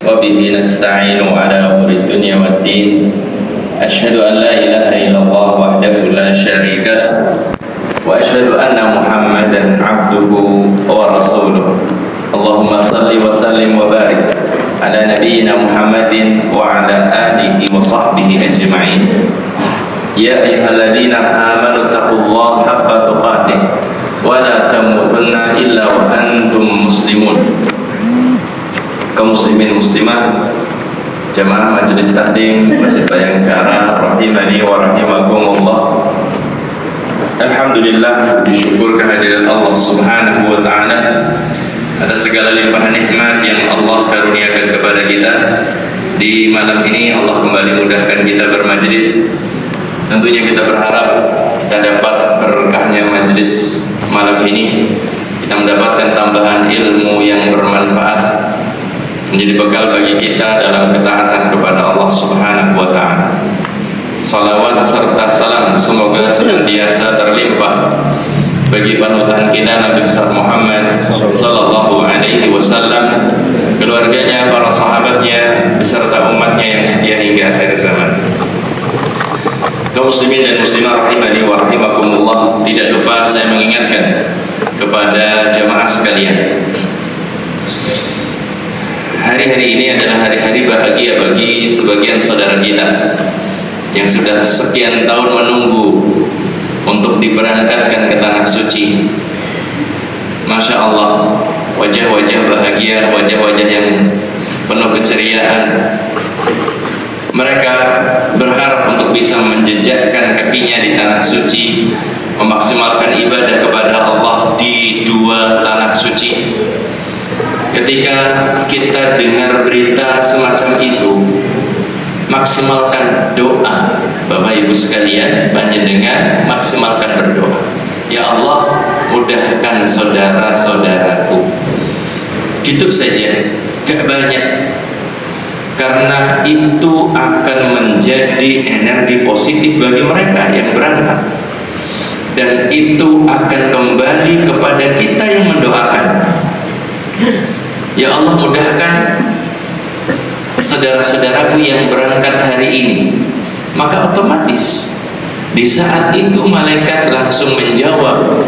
وبه نستعين على أمور الدنيا والدين أشهد أن لا إله إلا الله وحده لا شريك له وأشهد أن محمدا عبده ورسوله اللهم صل وسلم وبارك على نبينا محمد وعلى آله وصحبه أجمعين يا أيها الذين آمنوا اتقوا الله حق تقاته ولا تموتن إلا وأنتم مسلمون. Kaum muslimin muslimah, jamaah majelis taklim Masjid Bayangkara rahimani wa rahimakumullah. Alhamdulillah, disyukur kehadiran Allah Subhanahu wa taala atas segala limpahan nikmat yang Allah karuniakan kepada kita. Di malam ini Allah kembali mudahkan kita bermajlis. Tentunya kita berharap kita dapat berkahnya majlis malam ini, kita mendapatkan tambahan ilmu yang bermanfaat, menjadi bekal bagi kita dalam ketaatan kepada Allah Subhanahu wa taala. Salawat serta salam semoga senantiasa terlimpah bagi panutan kita Nabi besar Muhammad sallallahu alaihi wasallam, keluarganya, para sahabatnya beserta umatnya yang setia hingga akhir zaman. Kaum muslimin dan muslimah rahimani wa rahimakumullah, tidak lupa saya mengingatkan kepada jamaah sekalian, hari-hari ini adalah hari-hari bahagia bagi sebagian saudara kita yang sudah sekian tahun menunggu untuk diberangkatkan ke tanah suci. Masya Allah, wajah-wajah bahagia, wajah-wajah yang penuh keceriaan. Mereka berharap untuk bisa menjejakkan kakinya di tanah suci, memaksimalkan ibadah kepada Allah di dua tanah suci. Ketika kita dengar berita semacam itu, maksimalkan doa. Bapak Ibu sekalian, panjenengan maksimalkan berdoa. Ya Allah, mudahkan saudara-saudaraku. Gitu saja, gak banyak. Karena itu akan menjadi energi positif bagi mereka yang berangkat, dan itu akan kembali kepada kita yang mendoakan. Ya Allah, mudahkan saudara-saudaraku yang berangkat hari ini. Maka otomatis di saat itu malaikat langsung menjawab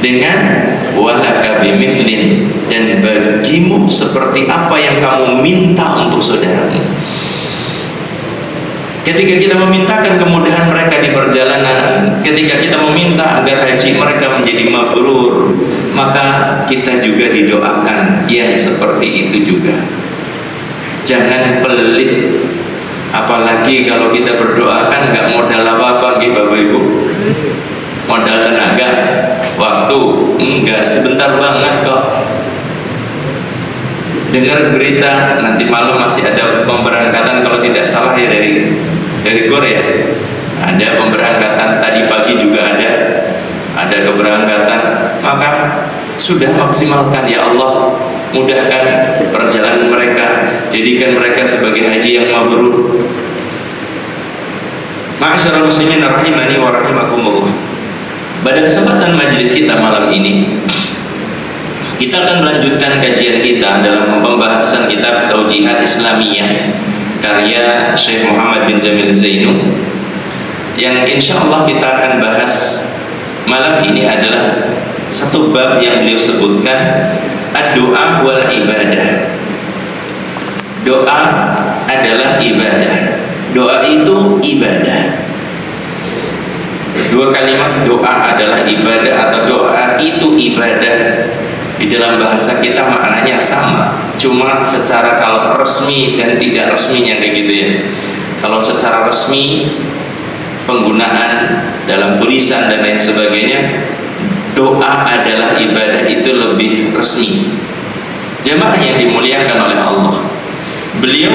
dengan walaka bimithli, dan bagimu seperti apa yang kamu minta untuk saudaramu. Ketika kita memintakan kemudahan mereka di perjalanan, ketika kita meminta agar haji mereka menjadi mabrur, maka kita juga didoakan yang seperti itu juga. Jangan pelit, apalagi kalau kita berdoakan nggak modal apa-apa, Bapak Ibu. Modal tenaga, waktu, enggak, sebentar banget kok. Dengar berita nanti malam masih ada pemberangkatan, kalau tidak salah ya dari Korea. Ada pemberangkatan, tadi pagi juga ada keberangkatan. Maka sudah maksimalkan, ya Allah, mudahkan perjalanan mereka, jadikan mereka sebagai haji yang mabrur. Ma'asyiral muslimin rahimani wa rahimakumullah. Pada kesempatan majelis kita malam ini, kita akan melanjutkan kajian kita dalam pembahasan kitab Taujihat Islamiyah karya Syekh Muhammad bin Jamil Zainu, yang insya Allah kita akan bahas malam ini adalah satu bab yang beliau sebutkan, ad-doa wal ibadah. Doa adalah ibadah. Doa itu ibadah. Dua kalimat, doa adalah ibadah atau doa itu ibadah, di dalam bahasa kita maknanya sama, cuma secara kalau resmi dan tidak resminya kayak gitu ya. Kalau secara resmi, penggunaan dalam tulisan dan lain sebagainya, doa adalah ibadah itu lebih resmi. Jamaah yang dimuliakan oleh Allah, beliau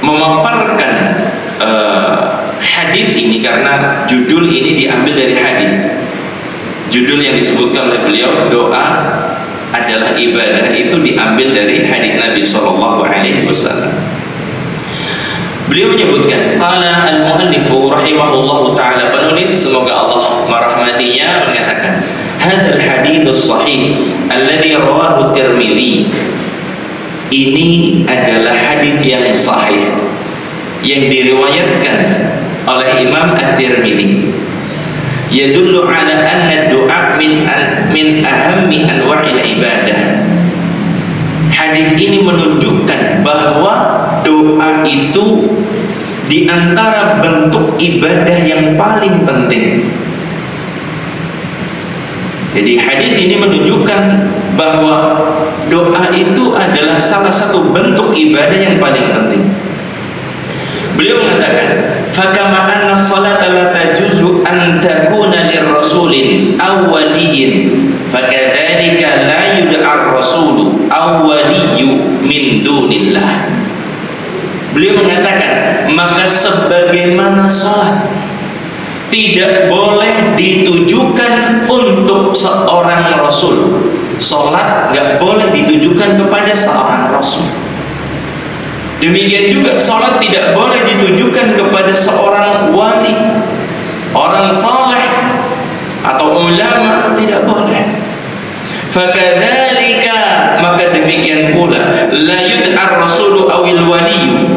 memaparkan hadis ini karena judul ini diambil dari hadis. Judul yang disebutkan oleh beliau, doa adalah ibadah, itu diambil dari hadis Nabi sallallahu alaihi wasallam. Beliau menyebutkan, qala al-muallifu rahimahullahu taala, penulis semoga Allah merahmatinya, mengatakan, hadzal hadits sahih alladhi rawahu Tirmidzi Ini adalah hadis yang sahih yang diriwayatkan oleh Imam At-Tirmidzi. Yadullu ala anna du'a min ahammi anwa'il ibadah. Hadis ini menunjukkan bahwa doa itu di antara bentuk ibadah yang paling penting. Jadi hadis ini menunjukkan bahwa doa itu adalah salah satu bentuk ibadah yang paling penting. Beliau mengatakan, "Fakama anna as-salata la tajuzu an takuna lirrasulin aw waliyyin, fakadzalika la yud'a ar-rasulu aw waliyyu min dunillah." Beliau mengatakan, maka sebagaimana salat tidak boleh ditujukan untuk seorang rasul, salat nggak boleh ditujukan kepada seorang rasul. Demikian juga salat tidak boleh ditujukan kepada seorang wali, orang saleh atau ulama, tidak boleh. Fakadzalika, maka demikian pula, la yud'ar rasulu awil waliyyu,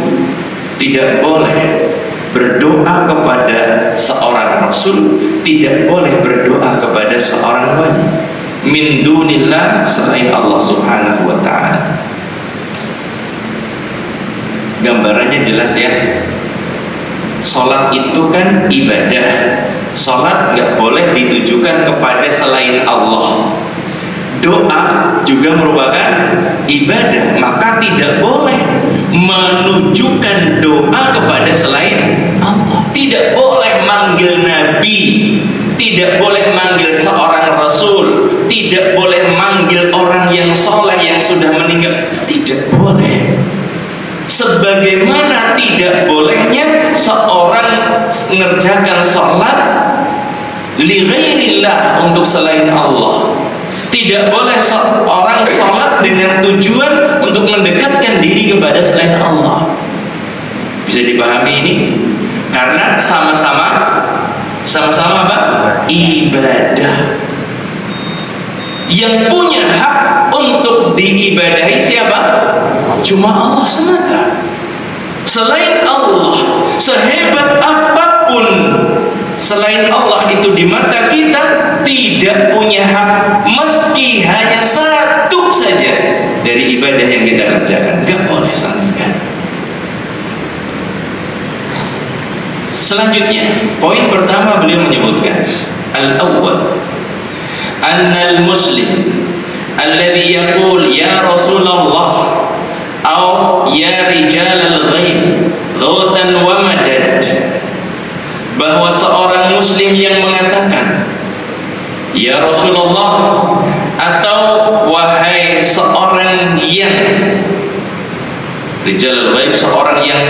tidak boleh berdoa kepada seorang rasul, tidak boleh berdoa kepada seorang wali min dunillah, selain Allah Subhanahu wa ta'ala. Gambarannya jelas ya. Salat itu kan ibadah. Salat nggak boleh ditujukan kepada selain Allah. Doa juga merupakan ibadah, maka tidak boleh menunjukkan doa kepada selain Allah. Tidak boleh manggil nabi, tidak boleh manggil seorang rasul, tidak boleh manggil orang yang soleh yang sudah meninggal, tidak boleh. Sebagaimana tidak bolehnya seorang mengerjakan sholat li ghairillah, untuk selain Allah. Tidak boleh seorang sholat dengan tujuan untuk mendekatkan diri kepada selain Allah. Bisa dipahami ini? Karena sama-sama apa? Ibadah. Yang punya hak untuk diibadahi siapa? Cuma Allah semata. Selain Allah, sehebat apapun selain Allah itu di mata kita tidak punya hak, meski hanya satu saja dari ibadah yang kita kerjakan. Gak boleh sama sekali. Selanjutnya, poin pertama beliau menyebutkan, al-awwal annal muslim alladhi yaqul ya Rasulullah atau ya rijal al-ghaib ghawthan wa madad, bahwa seorang muslim yang mengatakan ya Rasulullah atau wahai seorang yang rijal al-ghaib, seorang yang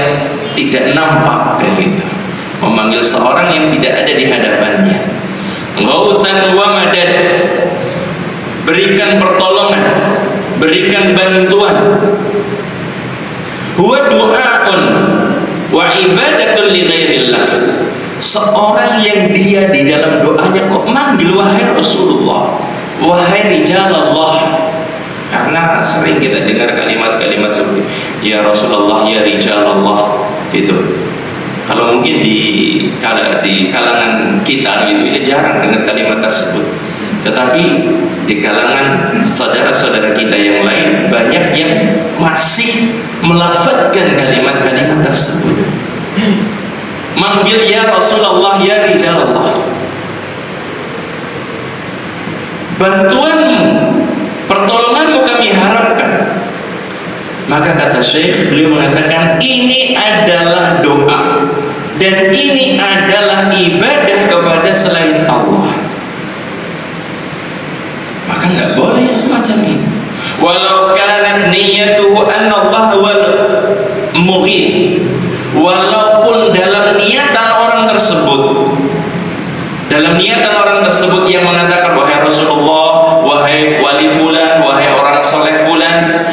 tidak nampak, kayak gitu, memanggil seorang yang tidak ada di hadapannya, ghawthan wa madad, berikan pertolongan, berikan bantuan, huwa du'aun wa ibadatun li ghairillah, seorang yang dia di dalam doanya kok manggil wahai Rasulullah, wahai rijalallah. Karena sering kita dengar kalimat-kalimat seperti ya Rasulullah, ya rijalallah, gitu. Kalau mungkin di kalangan kita gitu, ini jarang dengar kalimat tersebut. Tetapi di kalangan saudara-saudara kita yang lain banyak yang masih melafazkan kalimat-kalimat tersebut. Manggil ya Rasulullah, ya Rijalallah. Bantuanmu, pertolonganmu kami harapkan. Maka kata Syekh, beliau mengatakan ini adalah doa dan ini adalah ibadah kepada selain Allah. Maka nggak boleh yang semacam ini. Walau kanat niyatuhu anna Allah wal mughith, walaupun dalam niatan orang tersebut yang mengatakan wahai Rasulullah, wahai wali fulan, wahai orang soleh fulan,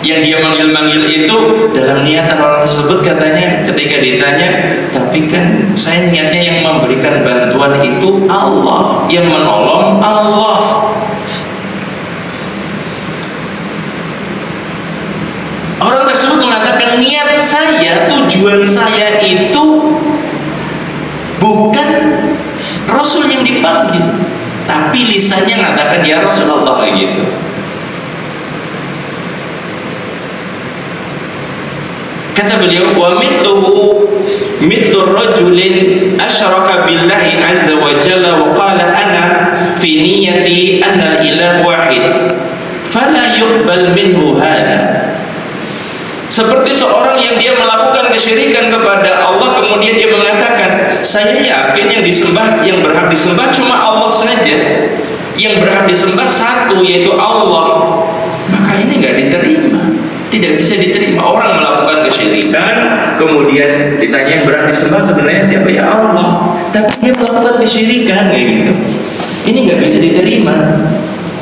yang dia manggil-manggil itu dalam niatan orang tersebut, katanya ketika ditanya, tapi kan saya niatnya yang memberikan bantuan itu Allah, yang menolong Allah. tujuan saya itu bukan Rasul yang dipanggil, tapi lisannya mengatakan ya Rasulullah gitu. Kata beliau, wa mithlu rajulin asyraka billahi azza wa jalla wa qala ana fi niyyati anna al-ilah wahid fala yuqbal minhu hada. Seperti seorang yang dia melakukan kesyirikan kepada Allah, kemudian dia mengatakan, saya yakin yang disembah, yang berhak disembah cuma Allah saja, yang berhak disembah satu, yaitu Allah. Maka ini nggak diterima, tidak bisa diterima. Orang melakukan kesyirikan, kemudian ditanya yang berhak disembah sebenarnya siapa? Ya Allah, tapi dia melakukan kesyirikan kayak gitu. Ini nggak bisa diterima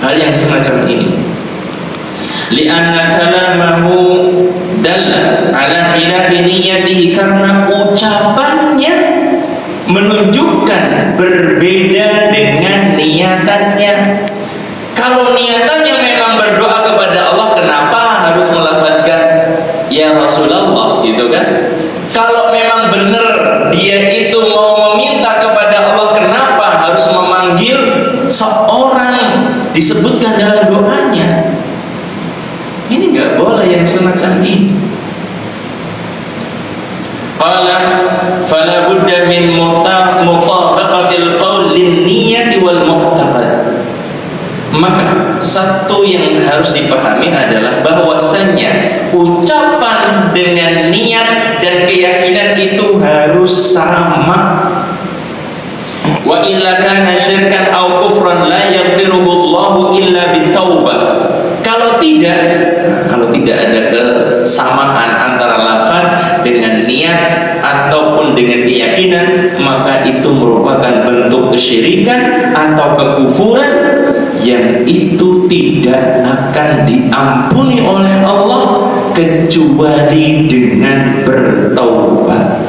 hal yang semacam ini. Li'anna kalamahu dalla ala khilafi niyyatihi, karena ucapannya menunjukkan berbeda dengan niatannya. Kalau niatannya memang berdoa kepada Allah, kenapa harus melafazkan ya Rasulullah gitu kan? Kalau memang benar dia itu mau meminta kepada Allah, kenapa harus memanggil seorang disebutkan dalam doanya? Ini nggak boleh yang semacam ini. Qala fala budda min mutabaqatil qaul lin niyyati wal muqtaqad. Maka satu yang harus dipahami adalah bahwasannya ucapan dengan niat dan keyakinan itu harus sama. Wa illa kana syirkan aw kufran la yaghfiruhu Allahu illa bitaubah. Kalau tidak ada kesamaan antara lafaz dengan niat ataupun dengan keyakinan, maka itu merupakan bentuk kesyirikan atau kekufuran yang itu tidak akan diampuni oleh Allah kecuali dengan bertaubat.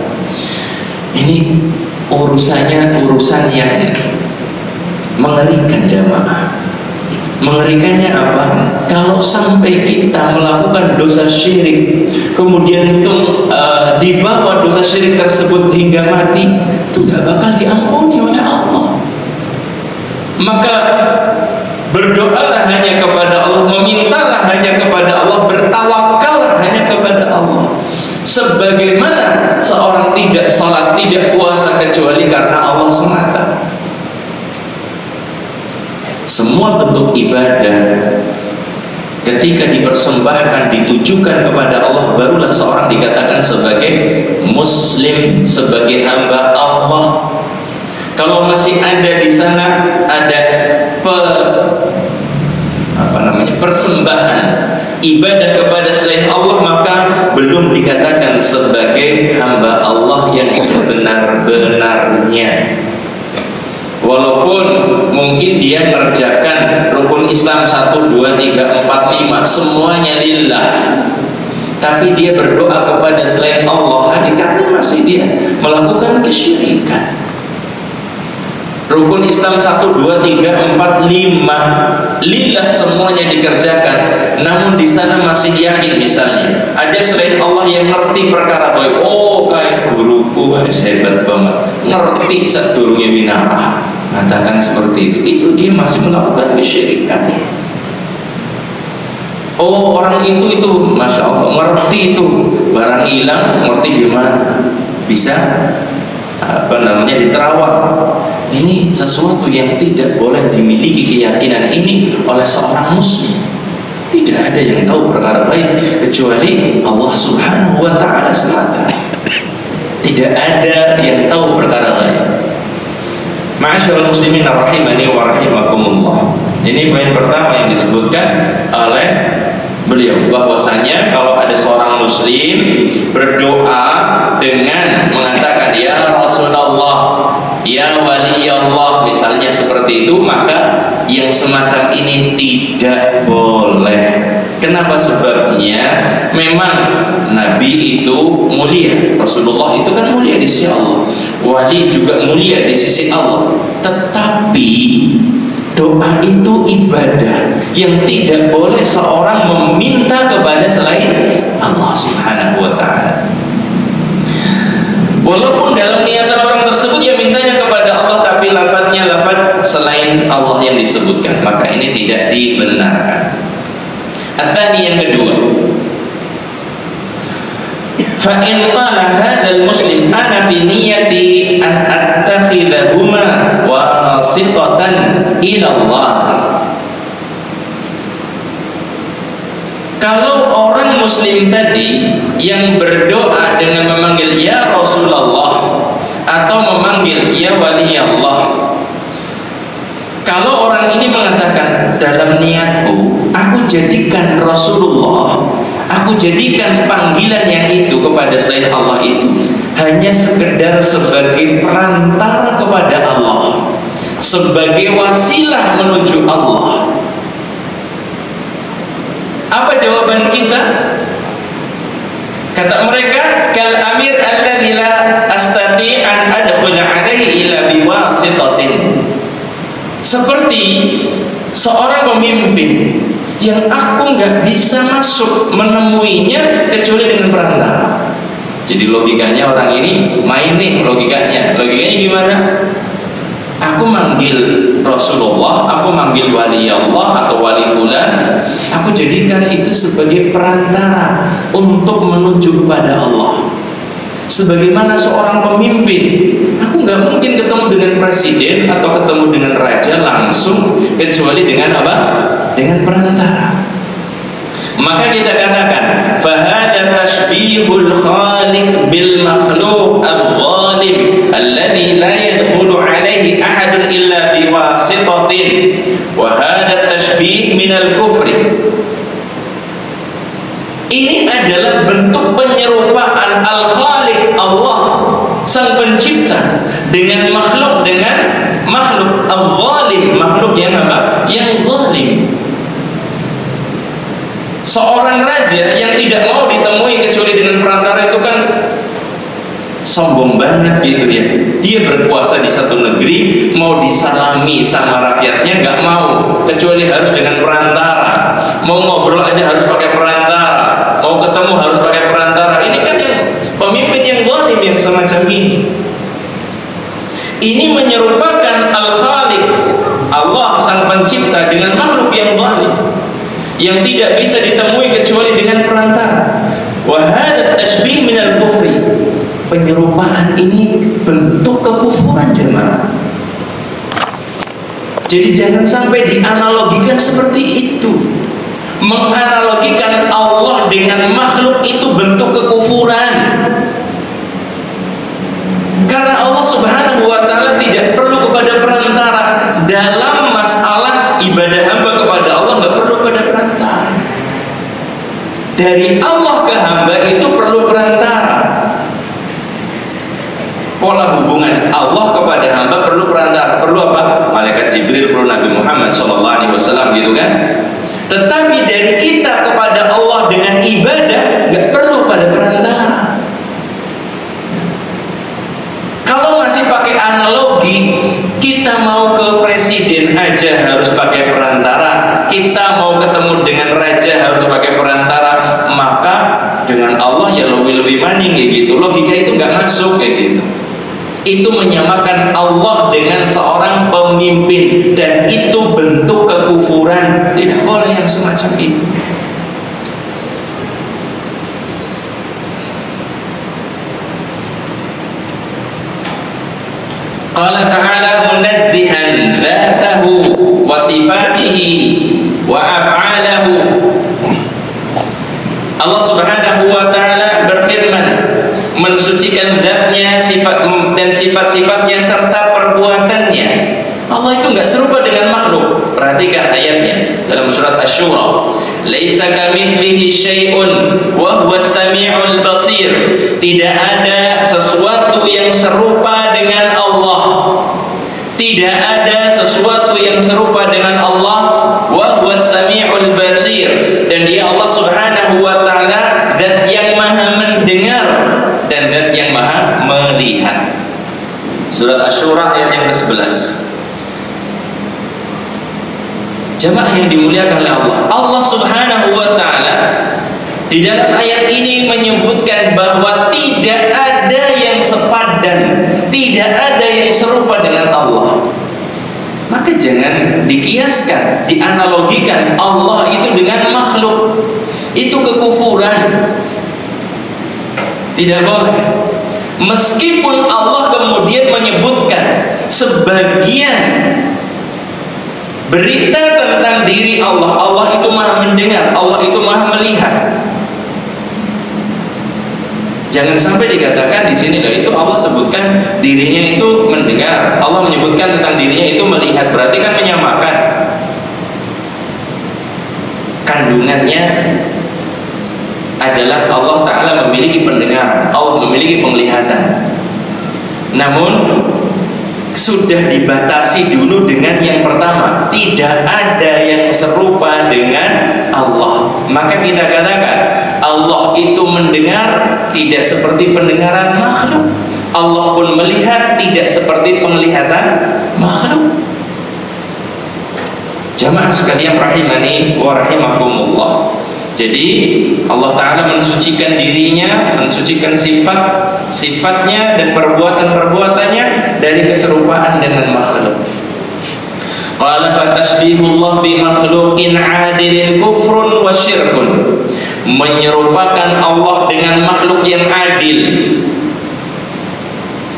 Ini urusan yang mengerikan jamaah. Mengerikannya apa? Kalau sampai kita melakukan dosa syirik, kemudian dibawa dosa syirik tersebut hingga mati, itu tidak bakal diampuni oleh Allah. Maka berdoalah hanya kepada Allah, memintalah hanya kepada Allah, bertawakallah hanya kepada Allah. Sebagaimana seorang tidak salat, tidak puasa kecuali karena Allah semata. Semua bentuk ibadah ketika dipersembahkan, ditujukan kepada Allah, barulah seorang dikatakan sebagai muslim, sebagai hamba Allah. Kalau masih ada di sana ada persembahan ibadah kepada selain Allah, maka belum dikatakan sebagai hamba Allah yang sebenar-benarnya. Walaupun mungkin dia mengerjakan rukun Islam 1, 2, 3, 4, 5 semuanya lillah, tapi dia berdoa kepada selain Allah, hakikatnya masih dia melakukan kesyirikan. Rukun Islam 1, 2, 3, 4, 5 lillah semuanya dikerjakan, namun di sana masih yakin misalnya ada selain Allah yang ngerti perkara baik. Oh, kayak guruku hebat banget, ngerti sadurunge minarah, katakan seperti itu dia masih melakukan kesyirikan. Oh, orang itu masya Allah ngerti itu barang hilang, ngerti gimana bisa diterawang. Ini sesuatu yang tidak boleh dimiliki keyakinan ini oleh seorang muslim. Tidak ada yang tahu perkara baik kecuali Allah Subhanahu wa ta'ala semata. Tidak ada yang tahu perkara baik. Ma'asyiral muslimin rahimani wa rahimakumullah. Ini poin pertama yang disebutkan oleh beliau, bahwasanya kalau ada seorang muslim berdoa dengan mengatakan ya Rasulullah, ya wali Allah, misalnya seperti itu, maka yang semacam ini tidak boleh. Kenapa? Sebabnya memang Nabi itu mulia, Rasulullah itu kan mulia di sisi Allah, wali juga mulia di sisi Allah, tetapi doa itu ibadah yang tidak boleh seorang meminta kepada selain Allah Subhanahu wa ta'ala. Walaupun dalam niatan orang tersebut ya mintanya kepada Allah, tapi lafadznya lafadz selain Allah yang disebutkan, maka ini tidak dibenarkan. At-tsani, yang kedua, fa in qala hadzal muslim ana fi niyyati an attakhidhahuma wasitatan ila Allah. Kalau orang muslim tadi yang berdoa dengan memanggil ya Rasulullah atau memanggil ya wali Allah, kalau orang ini mengatakan dalam niatku aku jadikan Rasulullah, aku jadikan panggilan yang itu kepada selain Allah itu hanya sekedar sebagai perantara kepada Allah, sebagai wasilah menuju Allah, apa jawaban kita? Kata mereka, kal amir alladzi la astati an adkhula alaihi illa biwasitatin. Seperti seorang pemimpin yang aku nggak bisa masuk menemuinya kecuali dengan perantara. Jadi logikanya orang ini main nih logikanya. Logikanya gimana? Aku manggil Rasulullah, aku manggil wali Allah atau wali fulan, aku jadikan itu sebagai perantara untuk menuju kepada Allah. Sebagaimana seorang pemimpin, aku nggak mungkin ketemu dengan presiden atau ketemu dengan raja langsung, kecuali dengan apa? Dengan perantara. Maka kita katakan, fahada tashbihul khaliq bil makhluq al-ghalib alladhi la yadkhulu alaihi ahadun illa biwasitatin, wa hada tashbih minal kufri. Ini adalah bentuk penyerupaan al-khaliq, Allah sang pencipta, dengan makhluk al-ghalib, makhluk yang apa? Yang zalim. Seorang raja yang tidak mau ditemui kecuali dengan perantara itu kan sombong banget gitu ya. Dia berkuasa di satu negeri, mau disalami sama rakyatnya nggak mau, kecuali harus dengan perantara. Mau ngobrol aja harus pakai perantara, mau ketemu harus pakai perantara. Ini kan yang pemimpin yang zalim yang semacam ini. Ini menyerupakan al-khaliq, Allah sang pencipta, dengan makhluk yang zalim, yang tidak bisa ditemui kecuali dengan perantara. Wa hadha tashbih minal kufri. Penyerupaan ini bentuk kekufuran, jemaah. Jadi jangan sampai dianalogikan seperti itu. Menganalogikan Allah dengan makhluk itu bentuk kekufuran. Karena Allah Subhanahu wa taala tidak perlu kepada perantara dalam masalah ibadah hamba kepada Allah, nggak perlu pada perantara. Dari Allah ke hamba itu perlu perantara. Pola hubungan Allah kepada hamba perlu perantara. Perlu apa? Malaikat Jibril, perlu Nabi Muhammad SAW gitu kan. Tetapi dari kita kepada Allah dengan ibadah nggak perlu pada perantara. Kalau masih pakai analogi, kita mau ke presiden aja harus pakai perantara, kita mau ketemu dengan raja harus pakai perantara, maka dengan Allah ya lebih maning kayak gitu. Logika itu nggak masuk kayak gitu. Itu menyamakan Allah dengan seorang pemimpin, dan itu bentuk kekufuran. Tidak boleh yang semacam itu. Qala ta'ala munazzihan dzatahu wa sifatihi wa af'alahu. Allah Subhanahu wa ta'ala berfirman, mensucikan zatnya, sifat dan sifat-sifatnya serta perbuatannya. Allah itu enggak serupa dengan makhluk. Perhatikan ayatnya dalam surat Asy-Syura. Laisa kamitslihi syai'un wa huwas samiul basir. Tidak ada sesuatu yang serupa dengan Allah. Tidak ada sesuatu yang serupa dengan Allah. Wa huwas samiul basir. Dan Dia Allah Subhanahu wa taala zat yang Maha mendengar dan zat yang Maha melihat. Surat Asy-Syura ayat yang ke-11. Jemaah yang dimuliakan oleh Allah, Allah Subhanahu wa taala di dalam ayat ini menyebutkan bahwa tidak ada yang sepadan Maka jangan dikiaskan, dianalogikan Allah itu dengan makhluk. Itu kekufuran. Tidak boleh. Meskipun Allah kemudian menyebutkan sebagian berita tentang diri Allah, Allah itu maha mendengar, Allah itu maha melihat. Jangan sampai dikatakan di sini loh, itu Allah sebutkan dirinya itu mendengar, Allah menyebutkan tentang dirinya itu melihat, berarti kan menyamakan. Kandungannya adalah Allah Ta'ala memiliki pendengaran, Allah memiliki penglihatan. Namun sudah dibatasi dulu dengan yang pertama, tidak ada yang serupa dengan Allah. Maka kita katakan Allah itu mendengar tidak seperti pendengaran makhluk, Allah pun melihat tidak seperti penglihatan makhluk. Jamaah sekalian rahimani wa rahimakumullah. Jadi Allah Ta'ala mensucikan dirinya, mensucikan sifatnya dan perbuatan-perbuatannya dari keserupaan dengan makhluk. Qala fatashbihullah bi makhluqin 'adilin kufrun wa syirkun. Menyerupakan Allah dengan makhluk yang adil,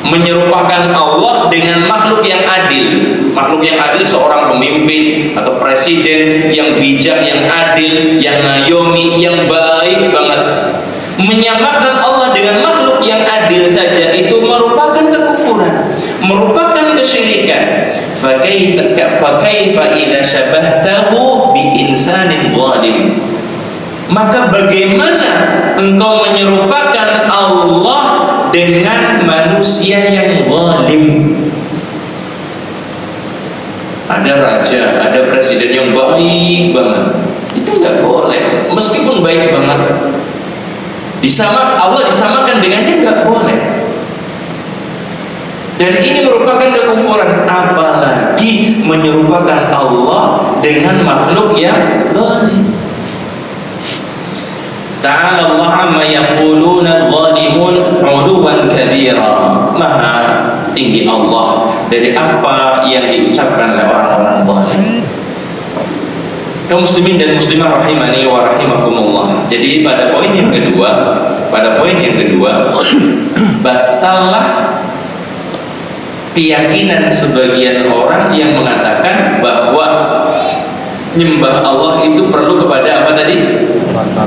menyerupakan Allah dengan makhluk yang adil. Makhluk yang adil seorang pemimpin atau presiden yang bijak, yang adil, yang ngayomi, yang baik banget. Menyamakan Allah dengan makhluk yang adil saja itu merupakan kekufuran, merupakan kesyirikan. Fakaifa idza syabahtahu bi insanin zalim. Maka bagaimana engkau menyerupakan Allah dengan manusia yang zalim? Ada raja, ada presiden yang baik banget, itu nggak boleh. Meskipun baik banget, Allah disamakan dengannya, nggak boleh. Dan ini merupakan kekufuran, apalagi menyerupakan Allah dengan makhluk yang zalim. Ta'ala Allah amma yaquluna zalimun 'uluwan kabira. Maha tinggi Allah dari apa yang diucapkan oleh orang-orang zalim. Kaum muslimin dan muslimah rahimani wa rahimakumullah. Jadi pada poin yang kedua, batallah keyakinan sebagian orang yang mengatakan bahwa nyembah Allah itu perlu kepada apa tadi?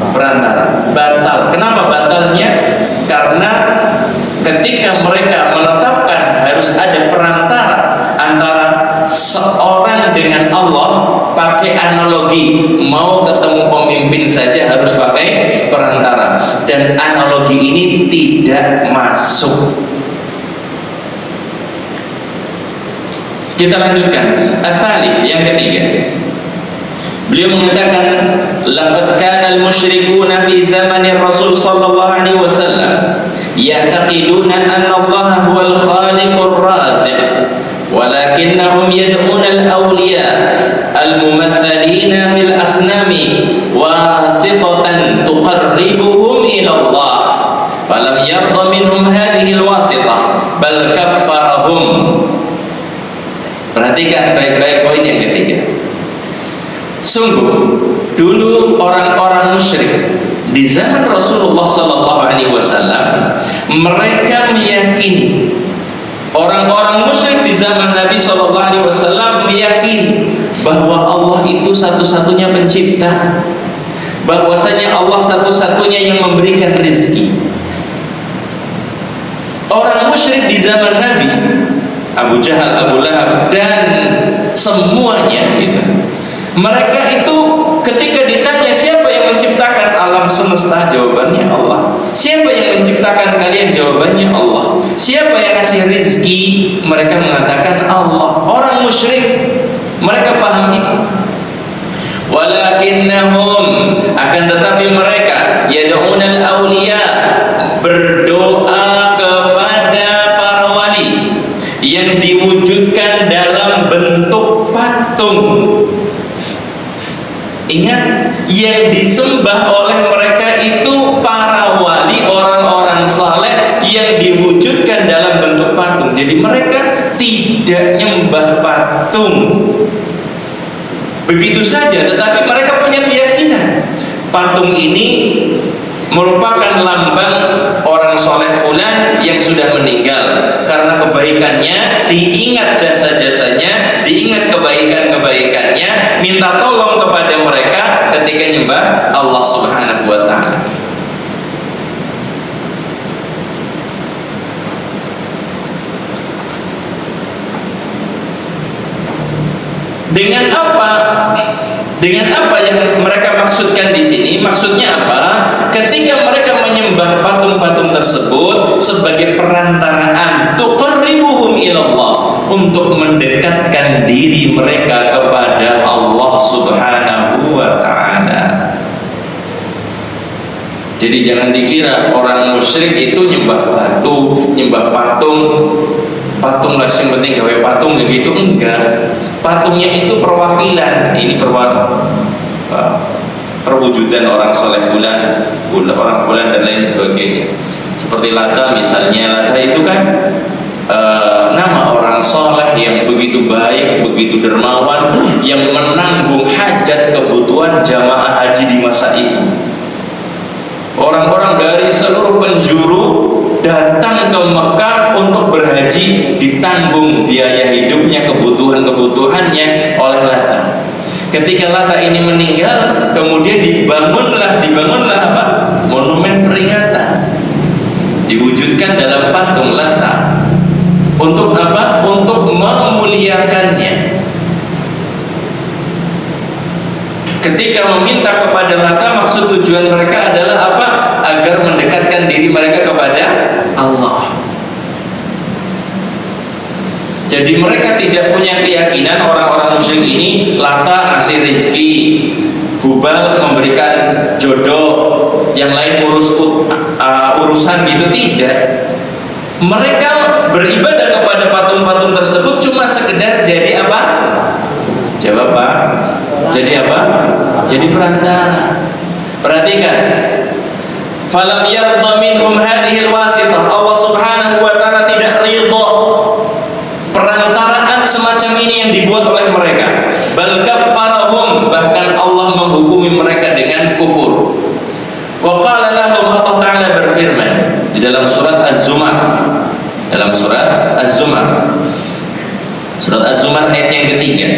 Perantara. Batal. Kenapa batalnya? Karena ketika mereka menetapkan harus ada perantara antara seorang dengan Allah, pakai analogi, mau ketemu pemimpin saja harus pakai perantara, dan analogi ini tidak masuk. Kita lanjutkan. Al-thalith, yang ketiga. Beliau mengatakan, laqad kana al-musyrikuuna fi zamanir Rasul sallallahu alaihi wasallam ya'taqiduna anna Allah huwal khaliqur raziq, walakinnahum yad'una al-awliya al-mumathalina fil asnami wasitatan tuqarribuhum ila Allah, falam yarda minhum hadhihi al-wasitah bal kaffarahum. Perhatikan baik-baik poin yang ketiga. Sungguh dulu orang-orang musyrik di zaman Rasulullah sallallahu alaihi wasallam, mereka meyakini, orang-orang musyrik di zaman Nabi sallallahu alaihi wasallam meyakini bahwa Allah itu satu-satunya pencipta, bahwasanya Allah satu-satunya yang memberikan rezeki. Orang musyrik di zaman Nabi, Abu Jahal, Abu Lahab dan semuanya gitu, mereka itu ketika ditanya siapa yang menciptakan alam semesta, jawabannya Allah. Siapa yang menciptakan kalian, jawabannya Allah. Siapa yang kasih rezeki, mereka mengatakan Allah. Orang musyrik, mereka paham itu. Walakinnahum, akan tetapi mereka yad'unal awliya, berdoa kepada para wali yang diwujudkan dalam bentuk patung. Ingat, yang disembah oleh mereka itu para wali, orang-orang saleh yang diwujudkan dalam bentuk patung. Jadi mereka tidak nyembah patung, begitu saja, tetapi mereka punya keyakinan patung ini merupakan lambang orang soleh fulan yang sudah meninggal, karena kebaikannya diingat, jasa-jasanya diingat, kebaikan-kebaikannya, minta tolong kepada mereka ketika nyembah Allah Subhanahu wa ta'ala. Dengan apa? Dengan apa yang mereka maksudkan di sini? Maksudnya apa? Ketika mereka menyembah patung-patung tersebut sebagai perantaraan tuqarribuhum ilallah, untuk mendekatkan diri mereka kepada Allah Subhanahu wa ta'ala. Jadi jangan dikira orang musyrik itu nyembah batu, nyembah patung. Patung lah yang penting gawe patung begitu, enggak. Patungnya itu perwakilan, ini perwujudan orang soleh bulan, orang bulan dan lain sebagainya. Seperti Lata misalnya, Lata itu kan nama orang soleh yang begitu baik, begitu dermawan, yang menanggung hajat kebutuhan jamaah haji di masa itu. Orang-orang dari seluruh penjuru datang ke Mekah untuk berhaji, ditanggung biaya hidupnya, kebutuhan-kebutuhannya oleh Lata. Ketika Lata ini meninggal, kemudian dibangunlah apa? Monumen peringatan, diwujudkan dalam patung Lata. Untuk apa? Untuk memuliakannya. Ketika meminta kepada Lata, maksud tujuan mereka adalah apa? Agar mendekatkan diri mereka kepada Allah. Jadi mereka tidak punya keyakinan, orang-orang musyrik ini, Lata ngasih rizki, Hubal memberikan jodoh, yang lain urusan gitu, tidak. Mereka beribadah kepada patung-patung tersebut cuma sekedar jadi apa? Jawab Pak. Jadi apa? Jadi perantara. Perhatikan. Falam yardha minhum hadhihi alwasithah. Allah Subhanahu wa ta'ala tidak ridha perantaraan semacam ini yang dibuat oleh mereka. Bal kaffarahum, bahkan Allah menghukumi mereka dengan kufur. Wa qala lahum, Allah Ta'ala berfirman di dalam surat Az-Zumar. Dalam surat Az-Zumar. Surat Az-Zumar ayat yang ketiga.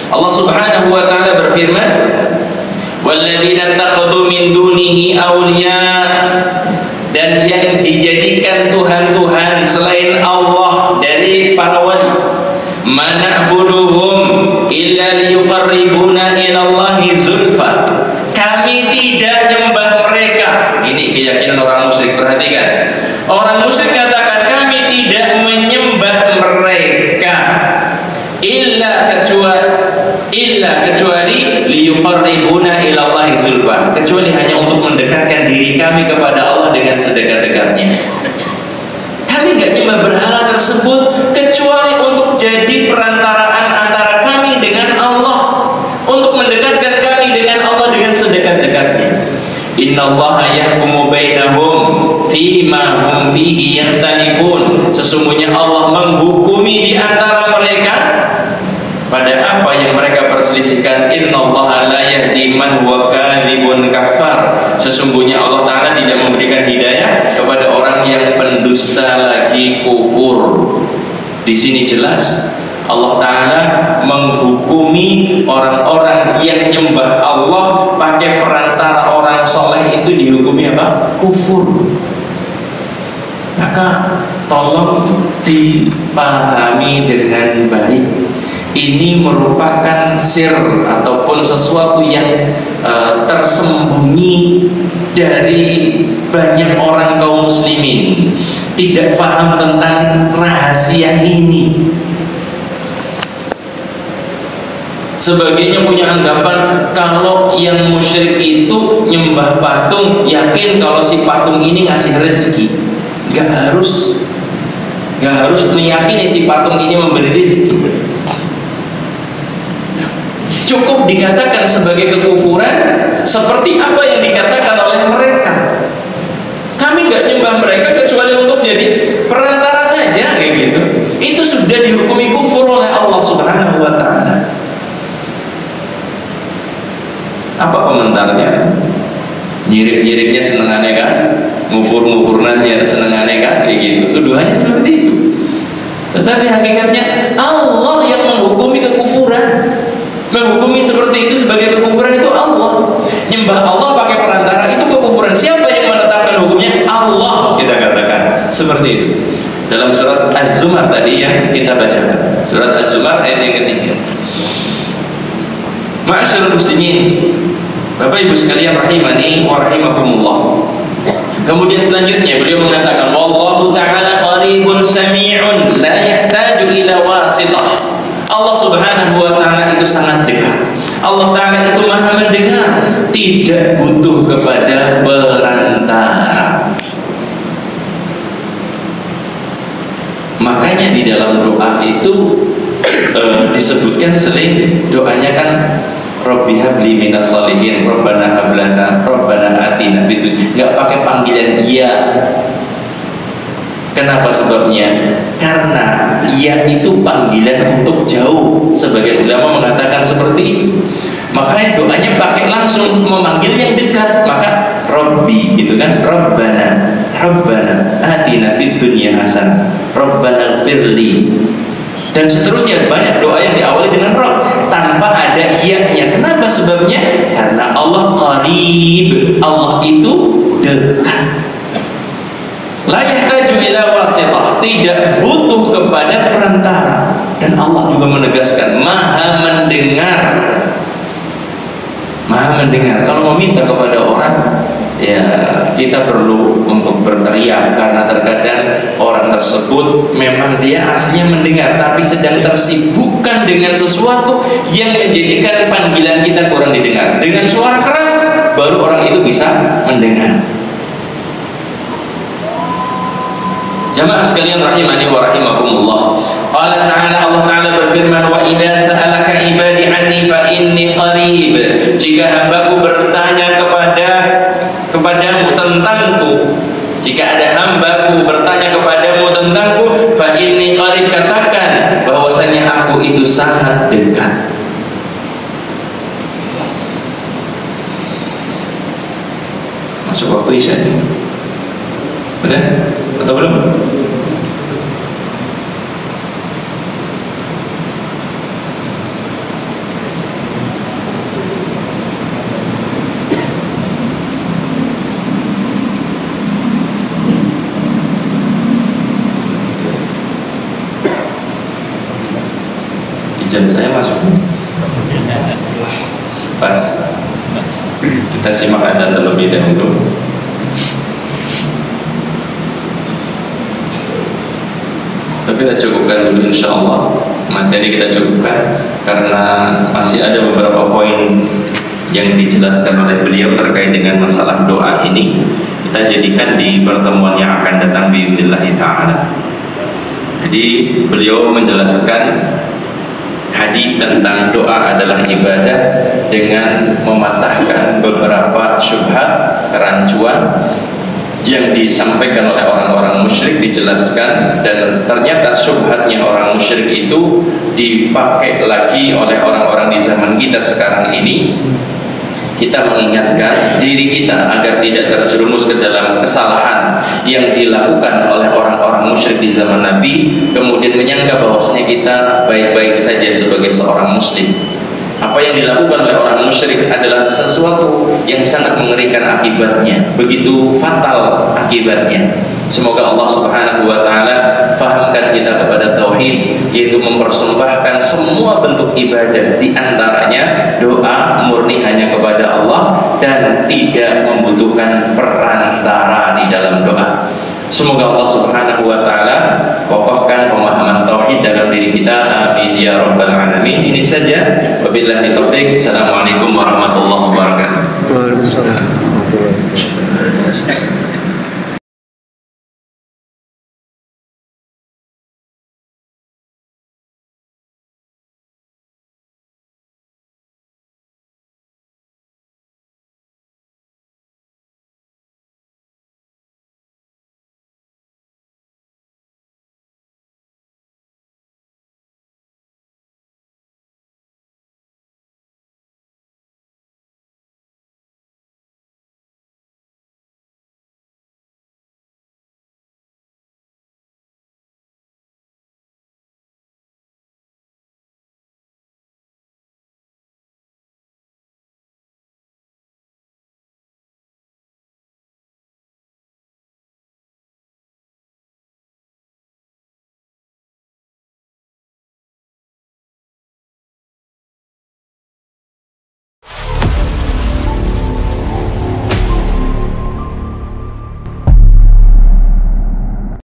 Allah Subhanahu wa ta'ala berfirman, walladzina takhadhu min dunihi awliya, dan yang dijadikan tuhan-tuhan selain Allah dari para wali, mana'buduhum illa liyuqarribuna ila Allahi zulfa, kami tidak nyembah mereka. Ini keyakinan orang musyrik. Perhatikan, orang musyrik katakan kami tidak menyembah mereka kecuali liyuqarribuna ila Allahi zulfa, kecuali hanya untuk mendekatkan diri kami kepada Allah dengan sedekat-dekatnya. Kami nggak nyembah berhala tersebut kecuali untuk jadi perantaraan antara kami dengan Allah, untuk mendekatkan kami dengan Allah dengan sedekat-dekatnya. Innallaha yahkumu bainahum fima hum fihi yakhtalifun, sesungguhnya Allah menghukumi di antara mereka pada apa yang mereka perselisihkan. Innallaha la yahdi man huwa kadhibun kafar, sesungguhnya Allah Ta'ala tidak memberikan hidayah kepada orang yang pendusta lagi kufur. Di sini jelas Allah Ta'ala menghukumi orang-orang yang nyembah Allah pakai perantara orang soleh, itu dihukumi apa? Kufur. Maka tolong dipahami dengan baik. Ini merupakan sir ataupun sesuatu yang tersembunyi dari banyak orang kaum muslimin, tidak paham tentang rahasia ini. Sebagiannya punya anggapan kalau yang musyrik itu nyembah patung, yakin kalau si patung ini ngasih rezeki. Gak harus meyakini si patung ini memberi rezeki. Cukup dikatakan sebagai kekufuran seperti apa yang dikatakan oleh mereka. Kami gak nyembah mereka kecuali untuk jadi perantara saja, kayak gitu. Itu sudah dihukumi kufur oleh Allah Subhanahu wa ta'ala. ngupur-ngupurnanya senengannya kan kayak gitu, tuduhannya seperti itu. Tetapi hakikatnya Allah yang menghukumi kekufuran, menghukumi seperti itu sebagai kekufuran itu Allah. Nyembah Allah pakai perantara itu kekufuran. Siapa yang menetapkan hukumnya? Allah, kita katakan seperti itu. Dalam surat Az-Zumar tadi yang kita bacakan, surat Az-Zumar ayat yang ketiga. Ma'asyiral muslimin, Bapak Ibu sekalian rahimani wa rahimakumullah. Kemudian selanjutnya beliau mengatakan wallahu ta'ala qaribun sami'un la yahtaju ila wasithah. Allah Subhanahu wa taala itu sangat dekat. Allah taala itu Maha mendengar, tidak butuh kepada perantara. Makanya di dalam doa itu disebutkan sering doanya kan Rabbi habli minas sholihin, Rabbana hablana, Rabbana atina fid dunya. Enggak pakai panggilan ya. Kenapa sebabnya? Karena ya itu panggilan untuk jauh. Sebagian ulama mengatakan seperti itu. Makanya doanya pakai langsung memanggil yang dekat. Maka Rabbi gitu kan, Rabbana, Rabbana atina fid dunya hasanah, Rabbana firli, dan seterusnya. Banyak doa yang diawali dengan Rabb tanpa ada iya-nya. Kenapa sebabnya? Karena Allah qarib, Allah itu dekat. La yahtaju ila wasithah, tidak butuh kepada perantara. Dan Allah juga menegaskan Maha mendengar. Maha mendengar. Kalau meminta kepada orang, ya kita perlu untuk berteriak, karena terkadang orang tersebut memang dia aslinya mendengar tapi sedang tersibukkan dengan sesuatu yang menjadikan panggilan kita kurang didengar. Dengan suara keras baru orang itu bisa mendengar. Jamaah sekalian rahimani wa rahimakumullah. Allah Ta'ala berfirman, wa idza sa'alaka ibadi anni fa inni qarib. Jika hambaku bertanya kepadamu tentangku, jika ada hambaku bertanya kepadamu tentangku, fa inni qarib, katakan bahwasanya aku itu sangat dekat. Masuk waktu Isya. Udah? Atau belum? Jam saya masuk. Pas. Kita simak adzan terlebih dahulu. Tapi kita cukupkan dulu insyaallah. Materi kita cukupkan karena masih ada beberapa poin yang dijelaskan oleh beliau terkait dengan masalah doa ini. Kita jadikan di pertemuan yang akan datang biidznillah taala. Jadi beliau menjelaskan hadis tentang doa adalah ibadah dengan mematahkan beberapa syubhat, kerancuan yang disampaikan oleh orang-orang musyrik, dijelaskan, dan ternyata syubhatnya orang musyrik itu dipakai lagi oleh orang-orang di zaman kita sekarang ini. Kita mengingatkan diri kita agar tidak terjerumus ke dalam kesalahan yang dilakukan oleh orang-orang musyrik di zaman Nabi, kemudian menyangka bahwasanya kita baik-baik saja sebagai seorang muslim. Apa yang dilakukan oleh orang musyrik adalah sesuatu yang sangat mengerikan akibatnya, begitu fatal akibatnya. Semoga Allah Subhanahu wa taala fahamkan kita kepada tauhid, yaitu mempersembahkan semua bentuk ibadah, di antaranya doa murni hanya kepada Allah dan tidak membutuhkan perantara di dalam doa. Semoga Allah Subhanahu wa taala kokohkan pemahaman tauhid dalam diri kita. Amin ya rabbal alamin. Ini saja. Wabillahi taufik. Assalamualaikum warahmatullahi wabarakatuh. Waalaikumsalam warahmatullahi wabarakatuh.